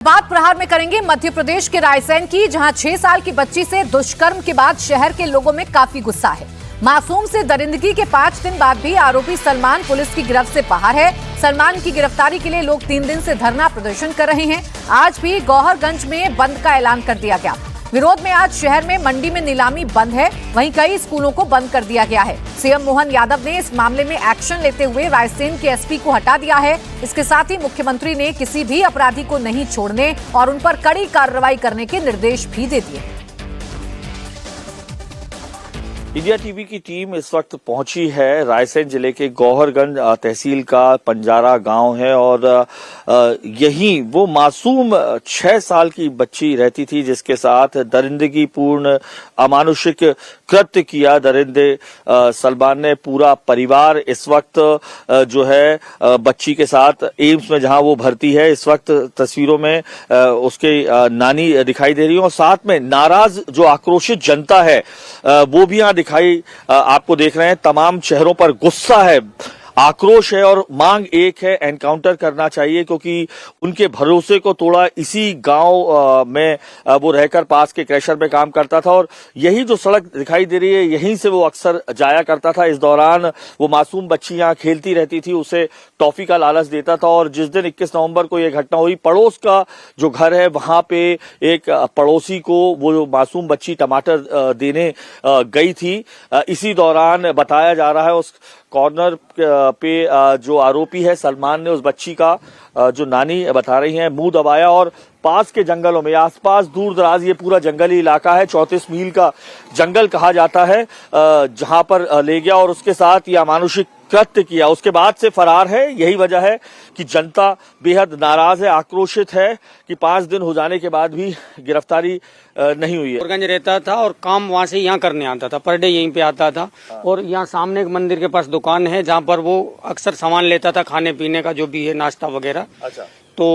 बात प्रहार में करेंगे मध्य प्रदेश के रायसेन की, जहां 6 साल की बच्ची से दुष्कर्म के बाद शहर के लोगों में काफी गुस्सा है। मासूम से दरिंदगी के 5 दिन बाद भी आरोपी सलमान पुलिस की गिरफ्त से बाहर है। सलमान की गिरफ्तारी के लिए लोग 3 दिन से धरना प्रदर्शन कर रहे हैं। आज भी गौहरगंज में बंद का ऐलान कर दिया गया। विरोध में आज शहर में मंडी में नीलामी बंद है, वहीं कई स्कूलों को बंद कर दिया गया है। सीएम मोहन यादव ने इस मामले में एक्शन लेते हुए रायसेन के एसपी को हटा दिया है। इसके साथ ही मुख्यमंत्री ने किसी भी अपराधी को नहीं छोड़ने और उन पर कड़ी कार्रवाई करने के निर्देश भी दे दिए। इंडिया टीवी की टीम इस वक्त पहुंची है रायसेन जिले के गौहरगंज तहसील का पंजारा गांव है और यहीं वो मासूम 6 साल की बच्ची रहती थी जिसके साथ दरिंदगी पूर्ण अमानुषिक कृत्य किया दरिंदे सलमान ने। पूरा परिवार इस वक्त जो है बच्ची के साथ एम्स में जहां वो भर्ती है। इस वक्त तस्वीरों में उसके नानी दिखाई दे रही है और साथ में नाराज जो आक्रोशित जनता है वो भी यहाँ दिखाई आपको देख रहे हैं। तमाम चेहरों पर गुस्सा है, आक्रोश है और मांग एक है, एनकाउंटर करना चाहिए क्योंकि उनके भरोसे को तोड़ा। इसी गांव में वो रहकर पास के क्रैशर में काम करता था और यही जो सड़क दिखाई दे रही है यहीं से वो अक्सर जाया करता था। इस दौरान वो मासूम बच्ची यहाँ खेलती रहती थी, उसे टॉफी का लालच देता था और जिस दिन 21 नवंबर को ये घटना हुई, पड़ोस का जो घर है वहां पे एक पड़ोसी को वो मासूम बच्ची टमाटर देने गई थी। इसी दौरान बताया जा रहा है उस कॉर्नर पे जो आरोपी है सलमान ने उस बच्ची का जो नानी बता रही हैं मुंह दबाया और पास के जंगलों में, आसपास दूर दराज ये पूरा जंगली इलाका है, 34 मील का जंगल कहा जाता है, जहां पर ले गया और उसके साथ ये अमानुषिक कृत्य किया। उसके बाद से फरार है। यही वजह है कि जनता बेहद नाराज है, आक्रोशित है कि 5 दिन हो जाने के बाद भी गिरफ्तारी नहीं हुई है। गौहरगंज रहता था और काम वहाँ से यहाँ करने आता था, पर डे यहीं पे आता था और यहाँ सामने एक मंदिर के पास दुकान है जहाँ पर वो अक्सर सामान लेता था, खाने पीने का जो भी है, नाश्ता वगैरह। अच्छा। तो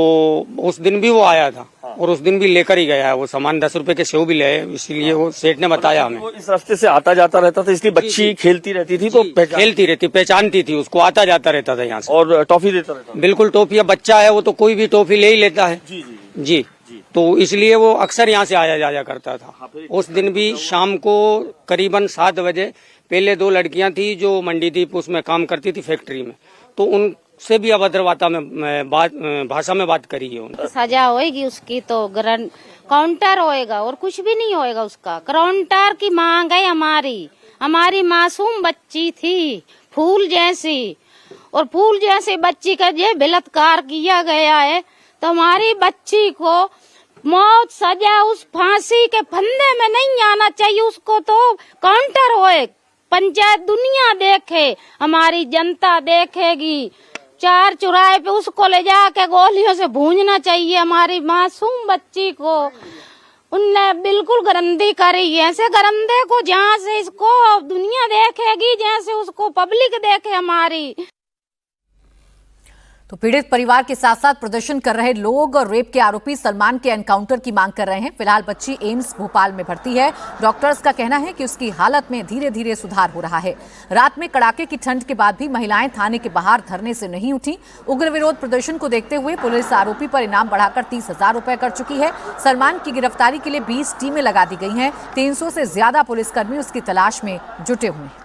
उस दिन भी वो आया था और उस दिन भी लेकर ही गया है वो सामान। 10 रुपए के सेव भी ले, इसीलिए वो सेठ ने बताया हमें। वो इस रास्ते से आता जाता रहता था, इसलिए बच्ची खेलती रहती थी तो खेलती रहती, पहचानती थी उसको, आता जाता रहता था यहाँ से और टॉफी देता रहता। बिल्कुल, टॉफी, बच्चा है वो तो कोई भी टॉफी ले ही लेता है। जी, तो इसलिए वो अक्सर यहाँ से आया जाया करता था। उस दिन भी शाम को करीबन 7 बजे पहले 2 लड़कियां थी जो मंडीदीप उसमें काम करती थी फैक्ट्री में, तो उनसे भी अभद्र भाषा में बात करी है। उनकी सजा होएगी उसकी तो काउंटर होएगा और कुछ भी नहीं होएगा उसका। काउंटर की मांग है हमारी मासूम बच्ची थी फूल जैसी, और फूल जैसे बच्ची का ये बलात्कार किया गया है तो हमारी बच्ची को मौत सजा उस फांसी के फंदे में नहीं आना चाहिए। उसको तो काउंटर होए, पंचायत दुनिया देखे, हमारी जनता देखेगी, 4 चौराहे पे उसको ले जाके गोलियों से भूंजना चाहिए। हमारी मासूम बच्ची को उनने बिल्कुल गरंदी करी है, ऐसे गरंदे को जहाँ से इसको दुनिया देखेगी, जैसे उसको पब्लिक देखे हमारी। तो पीड़ित परिवार के साथ साथ प्रदर्शन कर रहे लोग और रेप के आरोपी सलमान के एनकाउंटर की मांग कर रहे हैं। फिलहाल बच्ची एम्स भोपाल में भर्ती है। डॉक्टर्स का कहना है कि उसकी हालत में धीरे धीरे सुधार हो रहा है। रात में कड़ाके की ठंड के बाद भी महिलाएं थाने के बाहर धरने से नहीं उठी। उग्र विरोध प्रदर्शन को देखते हुए पुलिस आरोपी पर इनाम बढ़ाकर 30,000 रुपए कर चुकी है। सलमान की गिरफ्तारी के लिए 20 टीमें लगा दी गई हैं। 300 से ज्यादा पुलिसकर्मी उसकी तलाश में जुटे हुए हैं।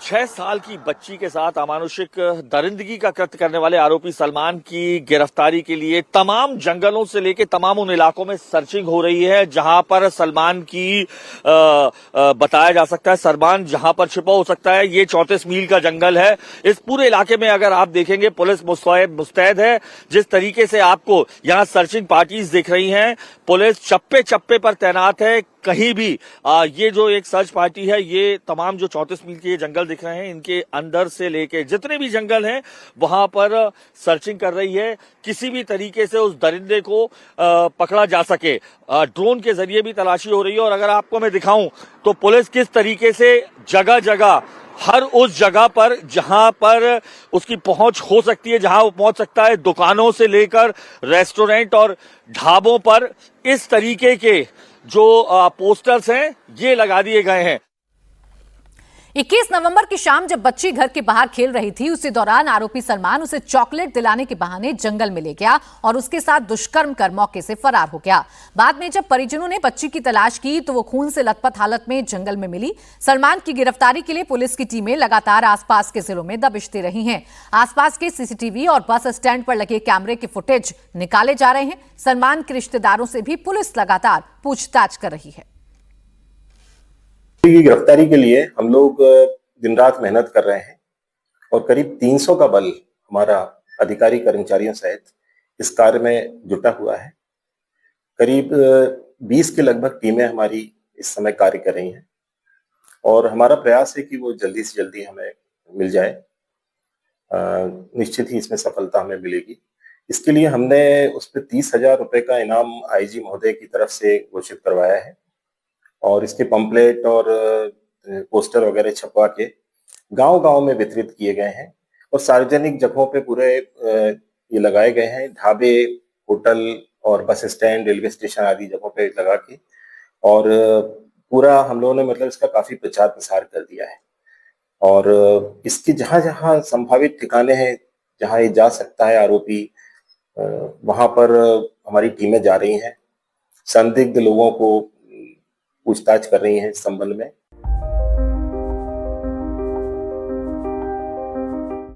6 साल की बच्ची के साथ अमानुषिक दरिंदगी का कृत्य करने वाले आरोपी सलमान की गिरफ्तारी के लिए तमाम जंगलों से लेकर तमाम उन इलाकों में सर्चिंग हो रही है जहां पर सलमान की बताया जा सकता है सलमान जहां पर छिपा हो सकता है। ये 34 मील का जंगल है। इस पूरे इलाके में अगर आप देखेंगे पुलिस मुस्तैद है। जिस तरीके से आपको यहाँ सर्चिंग पार्टीज दिख रही हैं, पुलिस चप्पे चप्पे पर तैनात है। कहीं भी ये जो एक सर्च पार्टी है, ये तमाम जो 34 मील के जंगल दिख रहे हैं इनके अंदर से लेके जितने भी जंगल हैं वहां पर सर्चिंग कर रही है, किसी भी तरीके से उस दरिंदे को पकड़ा जा सके। ड्रोन के जरिए भी तलाशी हो रही है और अगर आपको मैं दिखाऊं तो पुलिस किस तरीके से जगह जगह हर उस जगह पर जहां पर उसकी पहुंच हो सकती है, जहां वो पहुंच सकता है, दुकानों से लेकर रेस्टोरेंट और ढाबों पर इस तरीके के जो पोस्टर्स हैं ये लगा दिए गए हैं। 21 नवंबर की शाम जब बच्ची घर के बाहर खेल रही थी, उसी दौरान आरोपी सलमान उसे चॉकलेट दिलाने के बहाने जंगल में ले गया और उसके साथ दुष्कर्म कर मौके से फरार हो गया। बाद में जब परिजनों ने बच्ची की तलाश की तो वो खून से लथपथ हालत में जंगल में मिली। सलमान की गिरफ्तारी के लिए पुलिस की टीमें लगातार आसपास के जिलों में दबिश दे रही हैं। आसपास के सीसीटीवी और बस स्टैंड पर लगे कैमरे के फुटेज निकाले जा रहे हैं। सलमान के रिश्तेदारों से भी पुलिस लगातार पूछताछ कर रही है। की गिरफ्तारी के लिए हम लोग दिन रात मेहनत कर रहे हैं और करीब 300 का बल हमारा अधिकारी कर्मचारियों सहित इस कार्य में जुटा हुआ है। करीब 20 के लगभग टीमें हमारी इस समय कार्य कर रही हैं और हमारा प्रयास है कि वो जल्दी से जल्दी हमें मिल जाए। निश्चित ही इसमें सफलता हमें मिलेगी। इसके लिए हमने उस पर 30,000 रुपए का इनाम आईजी महोदय की तरफ से घोषित करवाया है और इसके पंपलेट और पोस्टर वगैरह छपवा के गांव-गांव में वितरित किए गए हैं और सार्वजनिक जगहों पे पूरे ये लगाए गए हैं। ढाबे, होटल और बस स्टैंड, रेलवे स्टेशन आदि जगहों पे लगा के और पूरा हम लोगों ने मतलब इसका काफी प्रचार प्रसार कर दिया है और इसके जहां-जहां संभावित ठिकाने हैं, जहां ये जा सकता है आरोपी, वहां पर हमारी टीमें जा रही हैं। संदिग्ध लोगों को पूछताछ कर रही हैं इस संबंध में